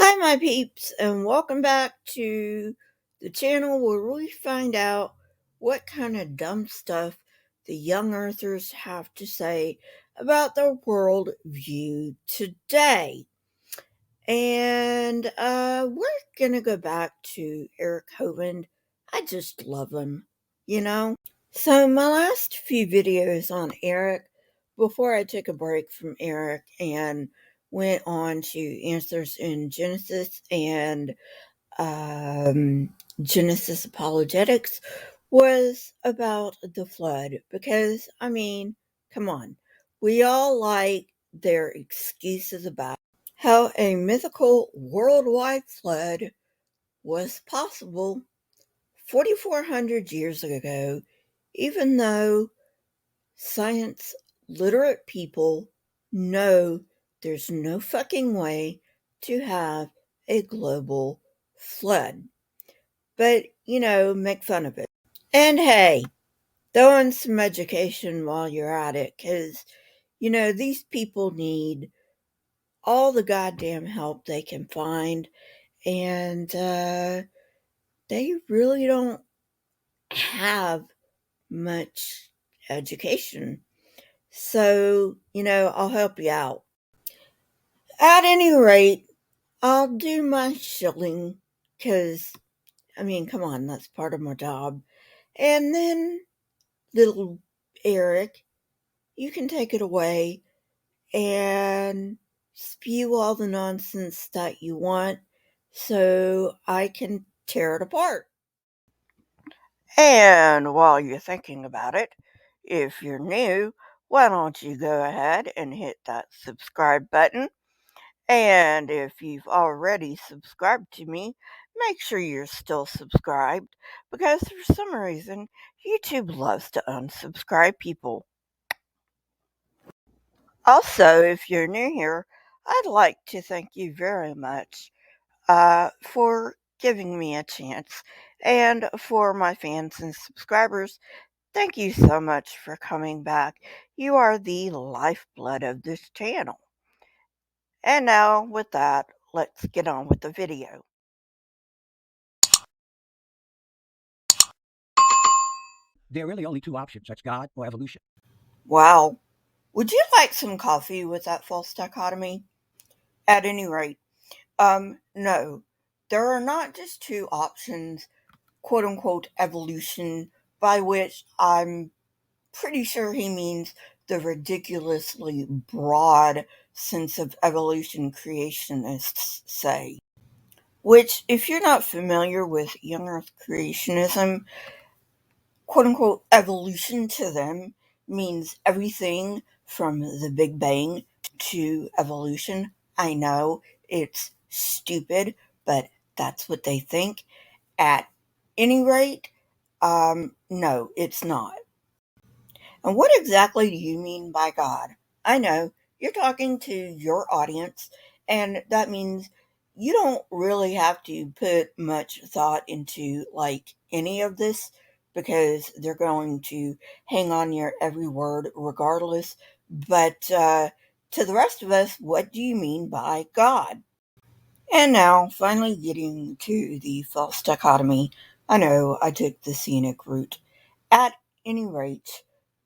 Hi, my peeps, and welcome back to the channel where we find out what kind of dumb stuff the young earthers have to say about their world view today. And we're gonna go back to Eric Hovind. I just love him. So, my last few videos on Eric, before I took a break from Eric and went on to Answers in Genesis and Genesis Apologetics, was about the flood. Because, come on, we all like their excuses about how a mythical worldwide flood was possible 4,400 years ago, even though science literate people know there's no fucking way to have a global flood. But, make fun of it. And hey, throw in some education while you're at it, because, these people need all the goddamn help they can find, and they really don't have much education. So, I'll help you out. At any rate, I'll do my shilling because, come on, that's part of my job. And then, little Eric, you can take it away and spew all the nonsense that you want so I can tear it apart. And while you're thinking about it, if you're new, why don't you go ahead and hit that subscribe button? And if you've already subscribed to me, make sure you're still subscribed because for some reason, YouTube loves to unsubscribe people. Also, if you're new here, I'd like to thank you very much for giving me a chance. And for my fans and subscribers, thank you so much for coming back. You are the lifeblood of this channel. And now, with that, let's get on with the video. There are really only two options. That's God or evolution. Wow. Would you like some coffee with that false dichotomy? At any rate, no. There are not just two options, quote unquote, evolution, by which I'm pretty sure he means the ridiculously broad sense of evolution creationists say. Which, if you're not familiar with young earth creationism, quote unquote, evolution to them means everything from the Big Bang to evolution. I know it's stupid, but that's what they think. At any rate, no, it's not. And what exactly do you mean by God? I know you're talking to your audience, and that means you don't really have to put much thought into like any of this because they're going to hang on your every word regardless. But to the rest of us, what do you mean by God? And now, finally getting to the false dichotomy. I know I took the scenic route. At any rate,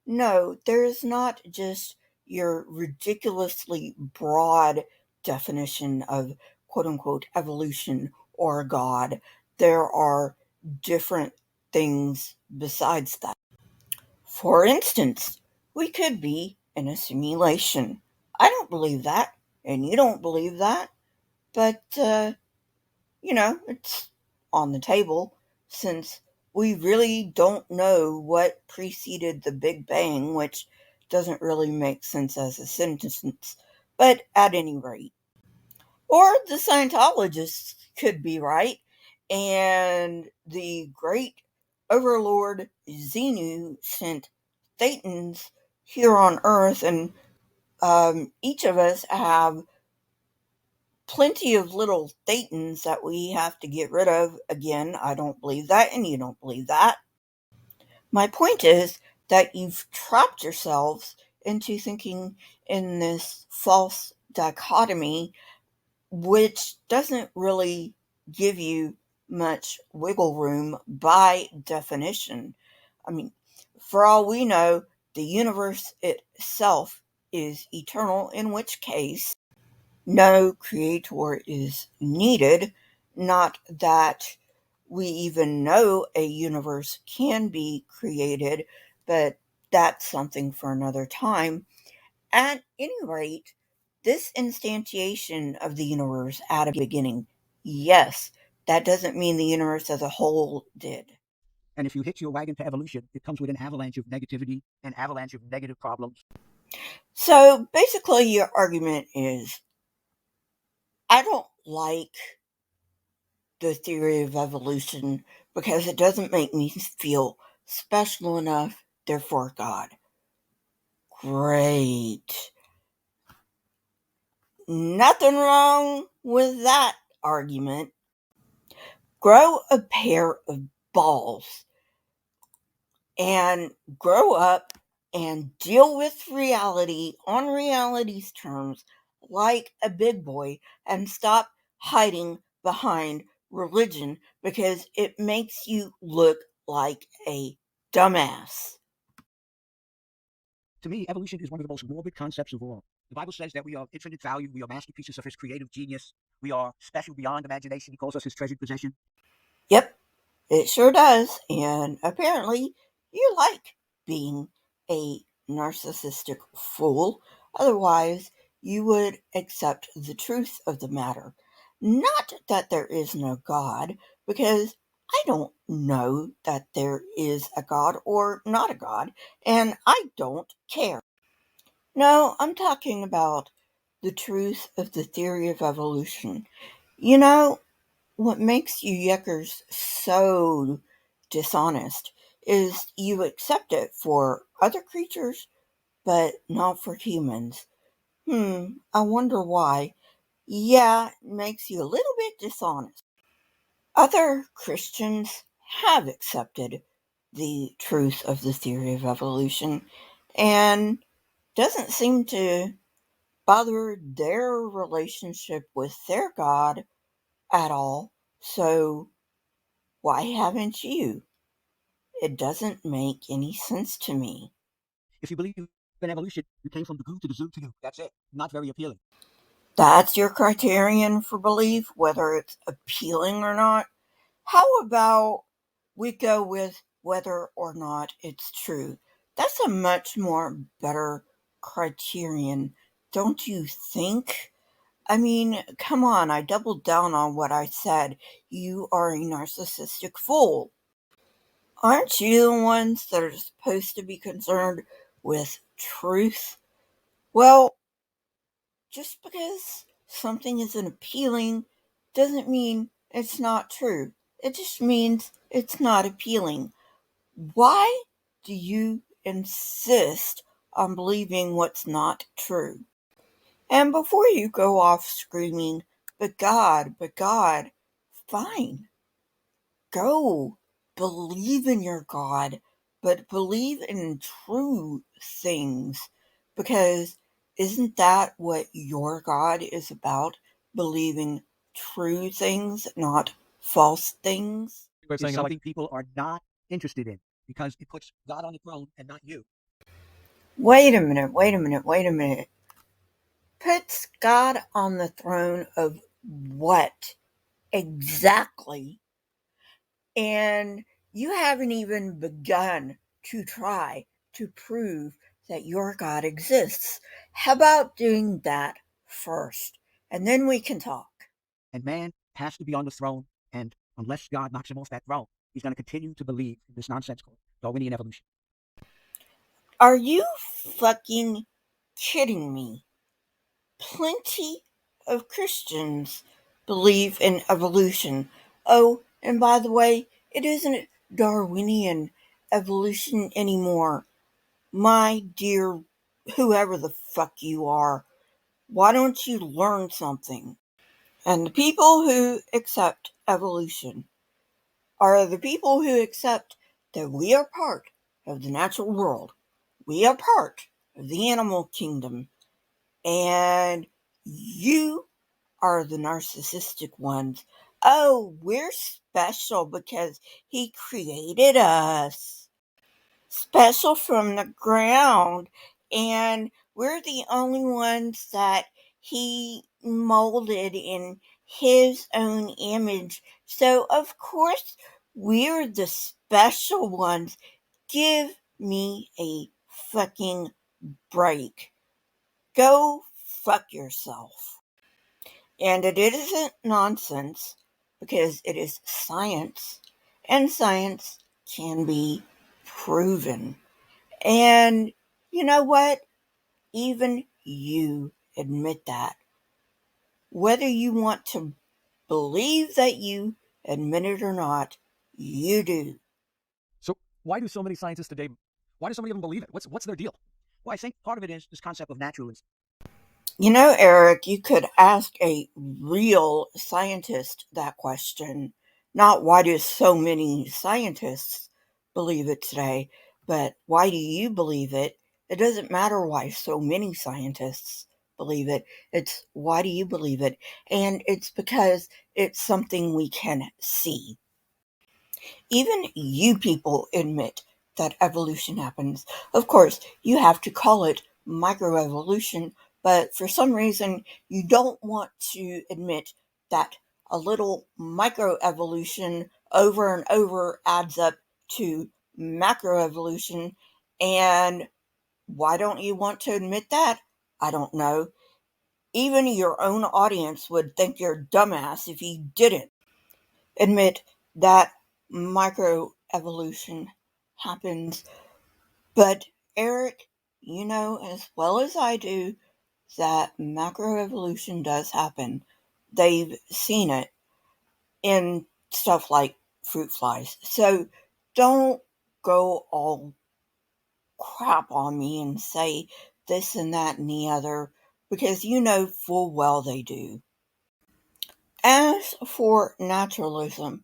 no, there is not just your ridiculously broad definition of quote unquote evolution or God. There are different things besides that. For instance, we could be in a simulation. I don't believe that, and you don't believe that, but it's on the table since we really don't know what preceded the Big Bang, which doesn't really make sense as a sentence, but at any rate. Or the Scientologists could be right, and the great overlord Xenu sent Thetans here on Earth, and each of us have plenty of little thetans that we have to get rid of. Again, I don't believe that, and you don't believe that. My point is that you've trapped yourselves into thinking in this false dichotomy which doesn't really give you much wiggle room by definition. I mean, for all we know, the universe itself is eternal, in which case no creator is needed. Not that we even know a universe can be created, but that's something for another time. At any rate, this instantiation of the universe at a beginning, yes, that doesn't mean the universe as a whole did. And if you hitch your wagon to evolution, it comes with an avalanche of negativity, an avalanche of negative problems. So basically, your argument is I don't like the theory of evolution because it doesn't make me feel special enough, therefore, God. Great. Nothing wrong with that argument. Grow a pair of balls and grow up and deal with reality on reality's terms like a big boy and stop hiding behind religion because it makes you look like a dumbass. To me, evolution is one of the most morbid concepts of all. The Bible says that we are infinite value, we are masterpieces of his creative genius, we are special beyond imagination. He calls us his treasured possession. Yep, it sure does. And apparently, you like being a narcissistic fool. Otherwise, you would accept the truth of the matter. Not that there is no God, because I don't know that there is a God or not a God, and I don't care. No, I'm talking about the truth of the theory of evolution. You know, what makes you yuckers so dishonest is you accept it for other creatures, but not for humans. I wonder why. Yeah, it makes you a little bit dishonest. Other Christians have accepted the truth of the theory of evolution and doesn't seem to bother their relationship with their God at all. So why haven't you? It doesn't make any sense to me. If you believe in evolution, you came from the goo to the zoo to you. That's it. Not very appealing. That's your criterion for belief, whether it's appealing or not. How about we go with whether or not it's true? That's a much more better criterion, don't you think? I mean, come on, I doubled down on what I said. You are a narcissistic fool. Aren't you the ones that are supposed to be concerned with truth? Well, just because something isn't appealing doesn't mean it's not true. It just means it's not appealing. Why do you insist on believing what's not true? And before you go off screaming, but God, fine. Go. Believe in your God, but believe in true things. Because isn't that what your God is about? Believing true things, not false things? Is something people are not interested in because it puts God on the throne and not you. Wait a minute. Puts God on the throne of what exactly? And you haven't even begun to try to prove that your God exists. How about doing that first? And then we can talk. And man has to be on the throne. And unless God knocks him off that throne, he's going to continue to believe in this nonsense called Darwinian evolution. Are you fucking kidding me? Plenty of Christians believe in evolution. Oh, and by the way, it isn't Darwinian evolution anymore. My dear, whoever the fuck you are, why don't you learn something? And the people who accept evolution are the people who accept that we are part of the natural world. We are part of the animal kingdom. And you are the narcissistic ones. Oh, we're special because he created us. Special from the ground. And we're the only ones that he molded in his own image. So, of course, we're the special ones. Give me a fucking break. Go fuck yourself. And it isn't nonsense because it is science, and science can be proven. And you know what? Even you admit that. Whether you want to believe that you admit it or not, you do. So why do so many scientists today, why do so many of them believe it? What's their deal? Well, I think part of it is this concept of naturalism. You know, Eric, you could ask a real scientist that question. Not why do so many scientists believe it today, but why do you believe it? It doesn't matter why so many scientists believe it. It's why do you believe it? And it's because it's something we can see. Even you people admit that evolution happens. Of course, you have to call it microevolution, but for some reason, you don't want to admit that a little microevolution over and over adds up to macroevolution. And why don't you want to admit that? I don't know. Even your own audience would think you're a dumbass if you didn't admit that microevolution happens. But Eric, you know as well as I do that macroevolution does happen. They've seen it in stuff like fruit flies. So don't go all crap on me and say this and that and the other because you know full well they do. As for naturalism,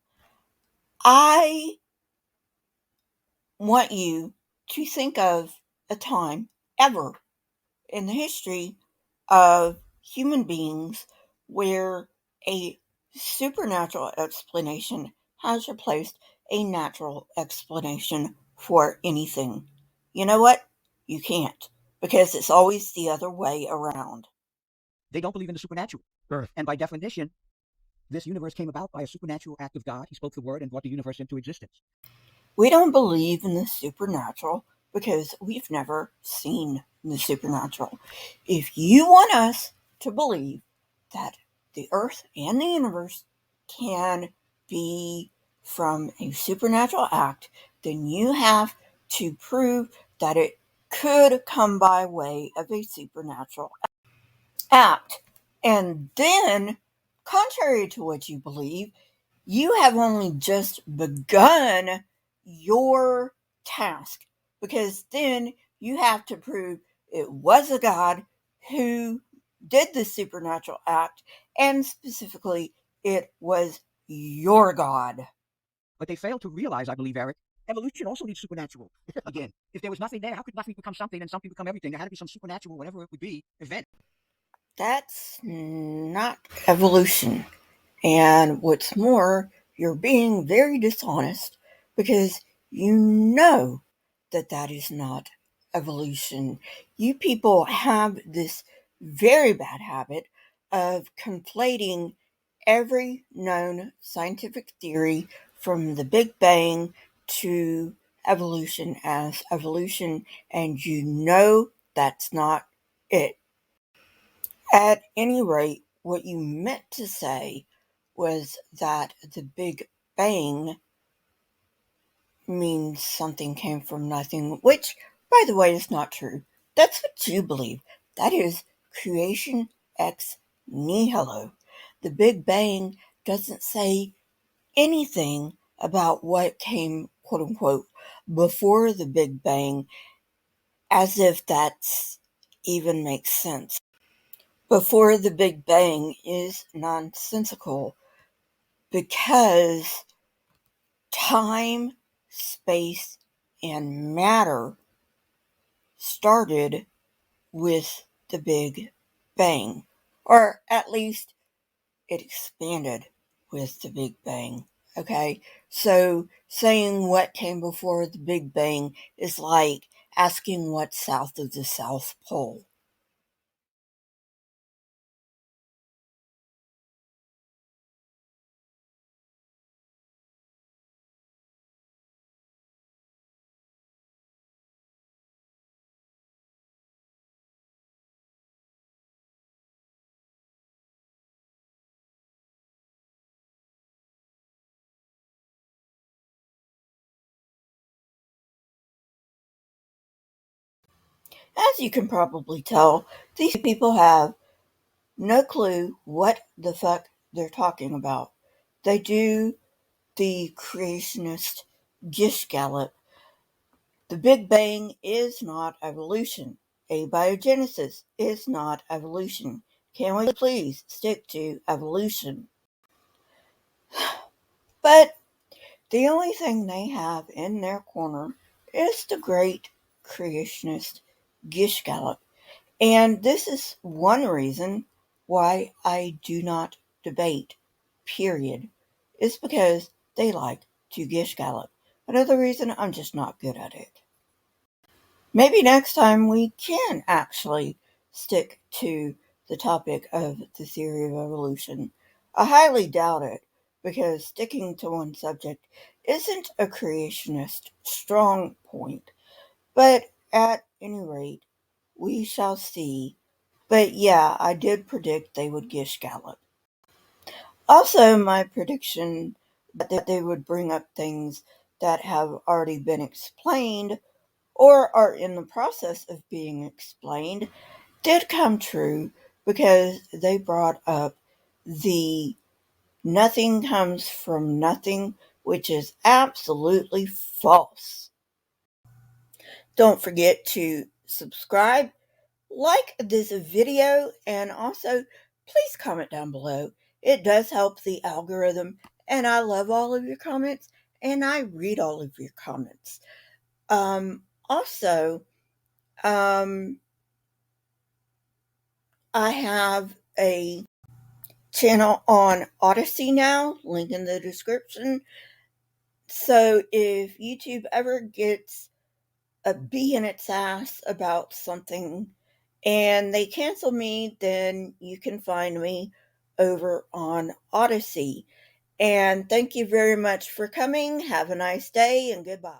I want you to think of a time ever in the history of human beings where a supernatural explanation has replaced a natural explanation for anything. You know what? You can't, because it's always the other way around. They don't believe in the supernatural. Sure. And by definition, this universe came about by a supernatural act of God. He spoke the word and brought the universe into existence. We don't believe in the supernatural because we've never seen the supernatural. If you want us to believe that the earth and the universe can be from a supernatural act, then you have to prove that it could come by way of a supernatural act. And then, contrary to what you believe, you have only just begun your task because then you have to prove it was a God who did the supernatural act, and specifically, it was your God. But they failed to realize, I believe, Eric, evolution also needs supernatural. Again, if there was nothing there, how could nothing become something and something become everything? There had to be some supernatural, whatever it would be, event. That's not evolution. And what's more, you're being very dishonest because you know that that is not evolution. You people have this very bad habit of conflating every known scientific theory from the Big Bang to evolution as evolution, and you know that's not it. At any rate, what you meant to say was that the Big Bang means something came from nothing, which, by the way, is not true. That's what you believe. That is creation ex nihilo. The Big Bang doesn't say anything about what came, quote unquote, before the Big Bang, as if that's even makes sense. Before the Big Bang is nonsensical because time, space, and matter started with the Big Bang, or at least it expanded with the Big Bang. Okay, so saying what came before the Big Bang is like asking what's south of the South Pole. As you can probably tell, these people have no clue what the fuck they're talking about. They do the creationist gish gallop. The Big Bang is not evolution. Abiogenesis is not evolution. Can we please stick to evolution? But the only thing they have in their corner is the great creationist gish gallop. And this is one reason why I do not debate, period. It's because they like to gish gallop. Another reason I'm just not good at it. Maybe next time we can actually stick to the topic of the theory of evolution. I highly doubt it because sticking to one subject isn't a creationist strong point. But at any rate, we shall see. But yeah, I did predict they would gish gallop. Also, my prediction that they would bring up things that have already been explained or are in the process of being explained did come true because they brought up the nothing comes from nothing, which is absolutely false. Don't forget to subscribe, like this video, and also please comment down below. It does help the algorithm, and I love all of your comments, and I read all of your comments. Also, um, I have a channel on Odyssey now, link in the description. So if YouTube ever gets a bee in its ass about something and they cancel me, then you can find me over on Odyssey. And thank you very much for coming. Have a nice day and goodbye.